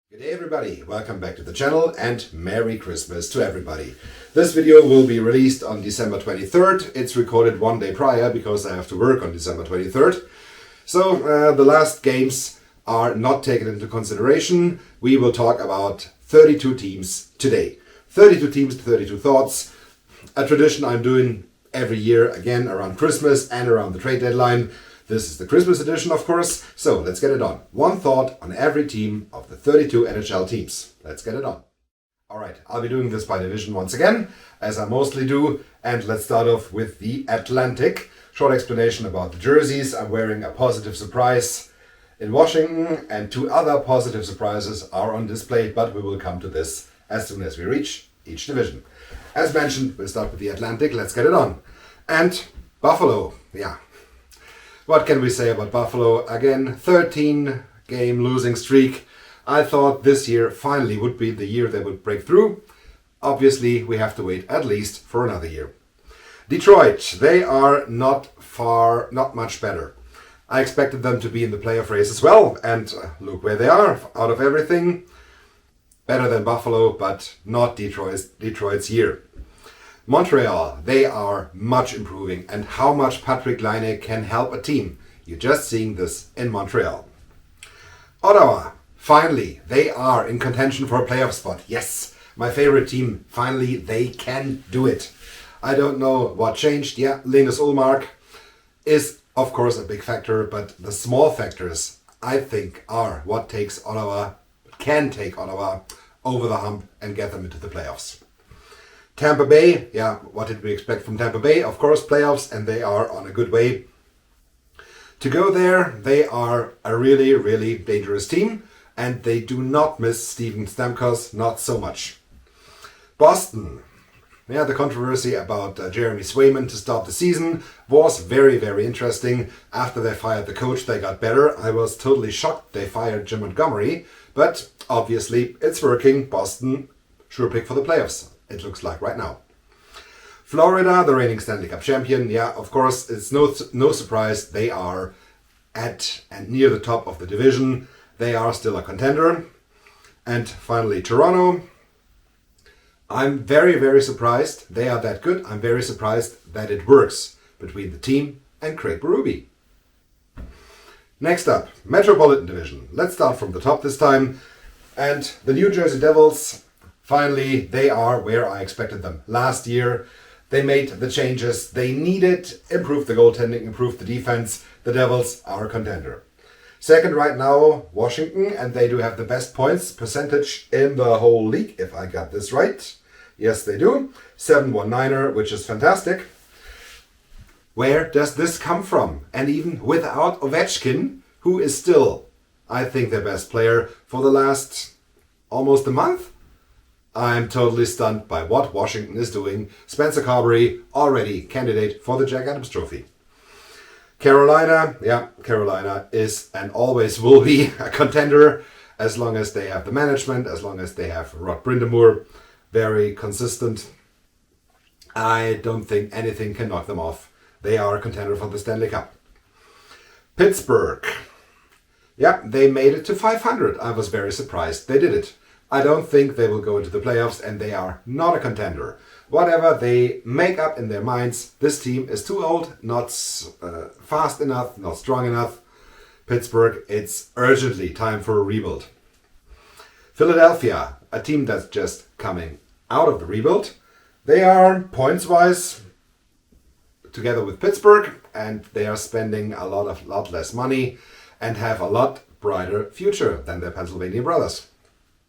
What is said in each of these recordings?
Good day everybody, welcome back to the channel and Merry Christmas to everybody. This video will be released on December 23rd. It's recorded one day prior because I have to work on December 23rd. So the last games are not taken into consideration. We will talk about 32 teams today. 32 teams, 32 thoughts. A tradition I'm doing every year, again around Christmas and around the trade deadline. This is the Christmas edition, of course, so let's get it on. One thought on every team of the 32 NHL teams. Let's get it on. Alright, I'll be doing this by division once again, as I mostly do, and let's start off with the Atlantic. Short explanation about the jerseys. I'm wearing a positive surprise in Washington, and two other positive surprises are on display, but we will come to this as soon as we reach each division. As mentioned, we'll start with the Atlantic. Let's get it on. And Buffalo, yeah. What can we say about Buffalo? Again, 13 game losing streak. I thought this year finally would be the year they would break through. Obviously, we have to wait at least for another year. Detroit, they are not much better. I expected them to be in the playoff race as well, and look where they are, out of everything. Better than Buffalo, but not Detroit's year. Montreal, they are much improving, and how much Patrik Laine can help a team. You're just seeing this in Montreal. Ottawa, finally, they are in contention for a playoff spot. Yes, my favorite team, finally, they can do it. I don't know what changed. Yeah, Linus Ullmark is, of course, a big factor, but the small factors, I think, are what can take Ottawa over the hump and get them into the playoffs. Tampa Bay, yeah, what did we expect from Tampa Bay? Of course, playoffs, and they are on a good way to go there. They are a really, really dangerous team, and they do not miss Steven Stamkos, not so much. Boston, yeah, the controversy about Jeremy Swayman to start the season was very, very interesting. After they fired the coach, they got better. I was totally shocked they fired Jim Montgomery, but obviously it's working. Boston, sure pick for the playoffs. It looks like right now. Florida, the reigning Stanley Cup champion. Yeah, of course, it's no surprise. They are at and near the top of the division. They are still a contender. And finally, Toronto. I'm very, very surprised they are that good. I'm very surprised that it works between the team and Craig Berube. Next up, Metropolitan Division. Let's start from the top this time. And the New Jersey Devils, finally, they are where I expected them. Last year, they made the changes they needed, improved the goaltending, improved the defense. The Devils are a contender. Second right now, Washington, and they do have the best points percentage in the whole league, if I got this right. Yes, they do. 719er, which is fantastic. Where does this come from? And even without Ovechkin, who is still, I think, their best player for the last almost a month. I'm totally stunned by what Washington is doing. Spencer Carberry, already candidate for the Jack Adams Trophy. Carolina, yeah, Carolina is and always will be a contender as long as they have the management, as long as they have Rod Brind'Amour, very consistent. I don't think anything can knock them off. They are a contender for the Stanley Cup. Pittsburgh, yeah, they made it to 500. I was very surprised they did it. I don't think they will go into the playoffs, and they are not a contender. Whatever they make up in their minds, this team is too old, not fast enough, not strong enough. Pittsburgh, it's urgently time for a rebuild. Philadelphia, a team that's just coming out of the rebuild. They are, points-wise, together with Pittsburgh, and they are spending a lot less money and have a lot brighter future than their Pennsylvania brothers.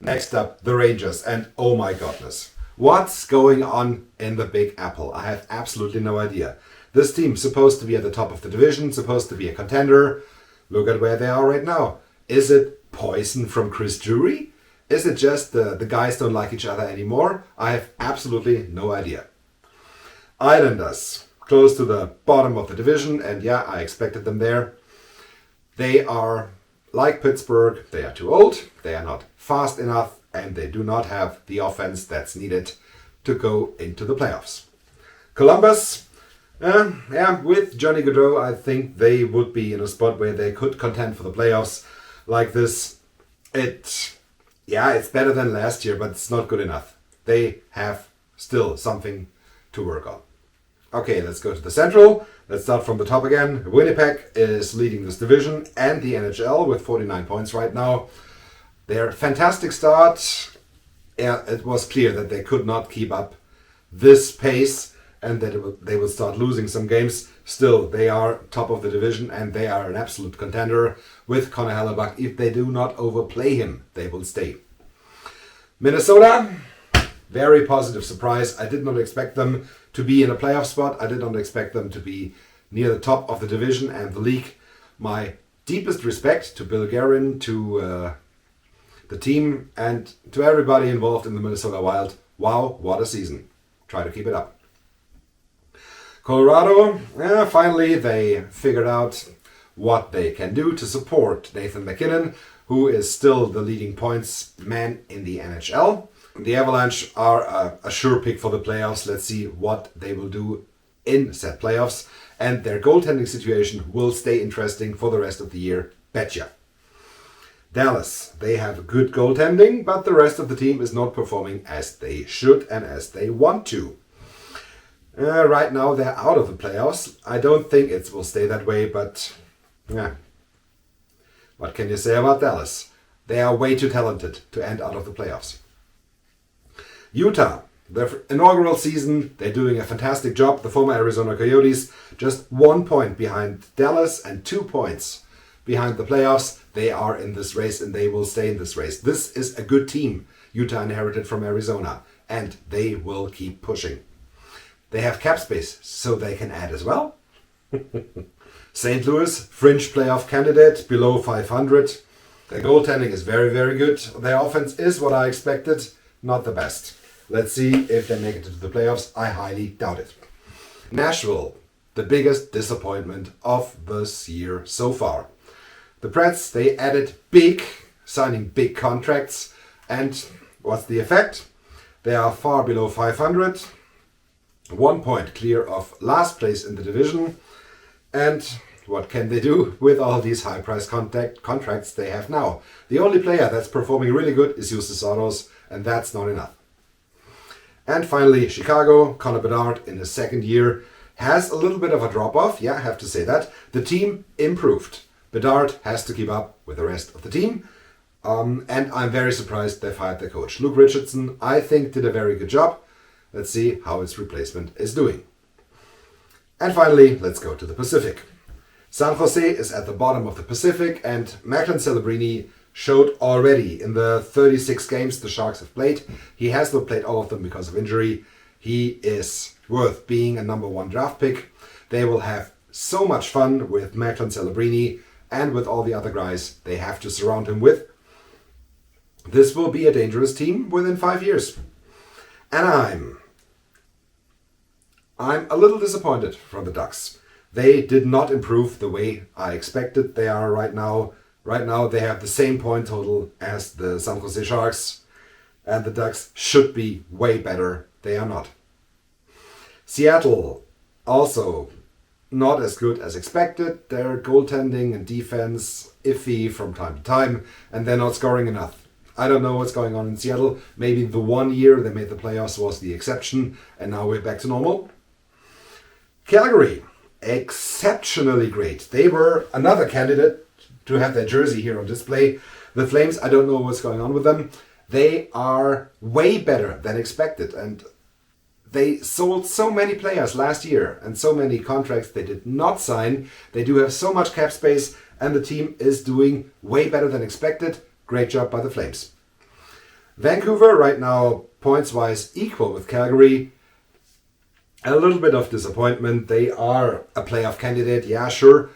Next up, the Rangers, and oh my goodness, what's going on in the Big Apple? I have absolutely no idea. This team supposed to be at the top of the division, supposed to be a contender. Look at where they are right now. Is it poison from Chris Drury? Is it just the guys don't like each other anymore? I have absolutely no idea. Islanders, close to the bottom of the division, and yeah, I expected them there. They are like Pittsburgh, they are too old, they are not fast enough, and they do not have the offense that's needed to go into the playoffs. Columbus, with Johnny Gaudreau, I think they would be in a spot where they could contend for the playoffs like this. It Yeah, it's better than last year, but it's not good enough. They have still something to work on. Okay, let's go to the Central. Let's start from the top again. Winnipeg is leading this division and the NHL with 49 points right now. Their fantastic start, yeah, it was clear that they could not keep up this pace and that they would start losing some games. Still, they are top of the division and they are an absolute contender with Connor Hellebuck. If they do not overplay him, they will stay. Minnesota, very positive surprise. I did not expect them to be in a playoff spot. I did not expect them to be near the top of the division and the league. My deepest respect to Bill Guerin, to the team, and to everybody involved in the Minnesota Wild. Wow, what a season. Try to keep it up. Colorado, finally they figured out what they can do to support Nathan MacKinnon, who is still the leading points man in the NHL. The Avalanche are a sure pick for the playoffs. Let's see what they will do in said playoffs. And their goaltending situation will stay interesting for the rest of the year. Betcha. Dallas, they have good goaltending, but the rest of the team is not performing as they should and as they want to. Right now they're out of the playoffs. I don't think it will stay that way, but yeah. What can you say about Dallas? They are way too talented to end out of the playoffs. Utah, their inaugural season, they're doing a fantastic job. The former Arizona Coyotes, just 1 point behind Dallas and 2 points behind the playoffs. They are in this race and they will stay in this race. This is a good team Utah inherited from Arizona, and they will keep pushing. They have cap space, so they can add as well. St. Louis, fringe playoff candidate, below 500. Their goaltending is very, very good. Their offense is what I expected, not the best. Let's see if they make it to the playoffs. I highly doubt it. Nashville, the biggest disappointment of this year so far. The Preds, they added big, signing big contracts. And what's the effect? They are far below 500. 1 point clear of last place in the division. And what can they do with all these high price contracts they have now? The only player that's performing really good is Justus Saros, and that's not enough. And finally, Chicago, Connor Bedard in his second year has a little bit of a drop off. Yeah, I have to say that. The team improved. Bedard has to keep up with the rest of the team. And I'm very surprised they fired their coach. Luke Richardson, I think, did a very good job. Let's see how his replacement is doing. And finally, let's go to the Pacific. San Jose is at the bottom of the Pacific, and Macklin Celebrini showed already in the 36 games the Sharks have played. He has not played all of them because of injury. He is worth being a number 1 draft pick. They will have so much fun with Macklin Celebrini and with all the other guys they have to surround him with. This will be a dangerous team within 5 years. Anaheim. I'm a little disappointed from the Ducks. They did not improve the way I expected they are right now. Right now they have the same point total as the San Jose Sharks, and the Ducks should be way better. They are not. Seattle, also not as good as expected. Their goaltending and defense iffy from time to time, and they're not scoring enough. I don't know what's going on in Seattle. Maybe the 1 year they made the playoffs was the exception, and now we're back to normal. Calgary, exceptionally great. They were another candidate to have their jersey here on display. The Flames, I don't know what's going on with them. They are way better than expected, and they sold so many players last year and so many contracts they did not sign. They do have so much cap space, and the team is doing way better than expected. Great job by the Flames. Vancouver, right now, points-wise, equal with Calgary. A little bit of disappointment. They are a playoff candidate. Yeah, sure.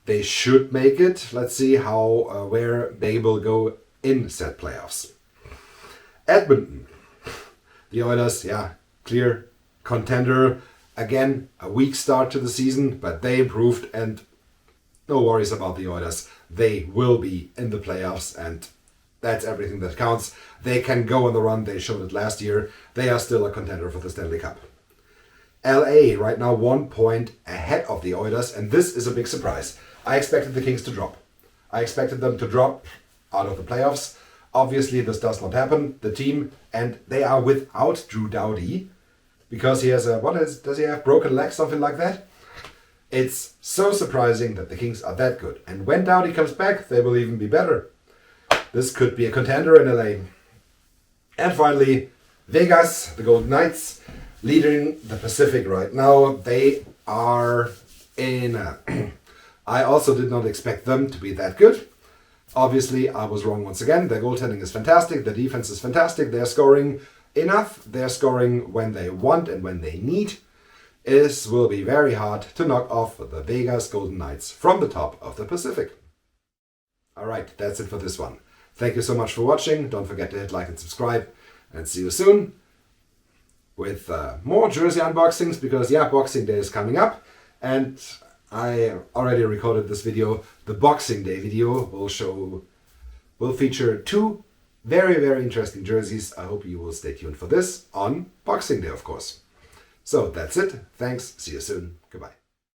They should make it. Let's see where they will go in said playoffs. Edmonton. The Oilers, yeah, clear contender. Again, a weak start to the season, but they improved, and no worries about the Oilers. They will be in the playoffs, and that's everything that counts. They can go on the run. They showed it last year. They are still a contender for the Stanley Cup. LA right now 1 point ahead of the Oilers, and this is a big surprise. I expected the Kings to drop. I expected them to drop out of the playoffs. Obviously, this does not happen. The team, and they are without Drew Doughty, because he has does he have broken leg, something like that? It's so surprising that the Kings are that good. And when Doughty comes back, they will even be better. This could be a contender in LA. And finally, Vegas, the Golden Knights, leading the Pacific right now. They are in I also did not expect them to be that good. Obviously, I was wrong once again. Their goaltending is fantastic. Their defense is fantastic. They're scoring enough. They're scoring when they want and when they need. It will be very hard to knock off the Vegas Golden Knights from the top of the Pacific. Alright, that's it for this one. Thank you so much for watching. Don't forget to hit like and subscribe. And see you soon with more jersey unboxings, because yeah, Boxing Day is coming up. And I already recorded this video. The Boxing Day video will feature 2 very, very interesting jerseys. I hope you will stay tuned for this on Boxing Day, of course. So that's it. Thanks. See you soon. Goodbye.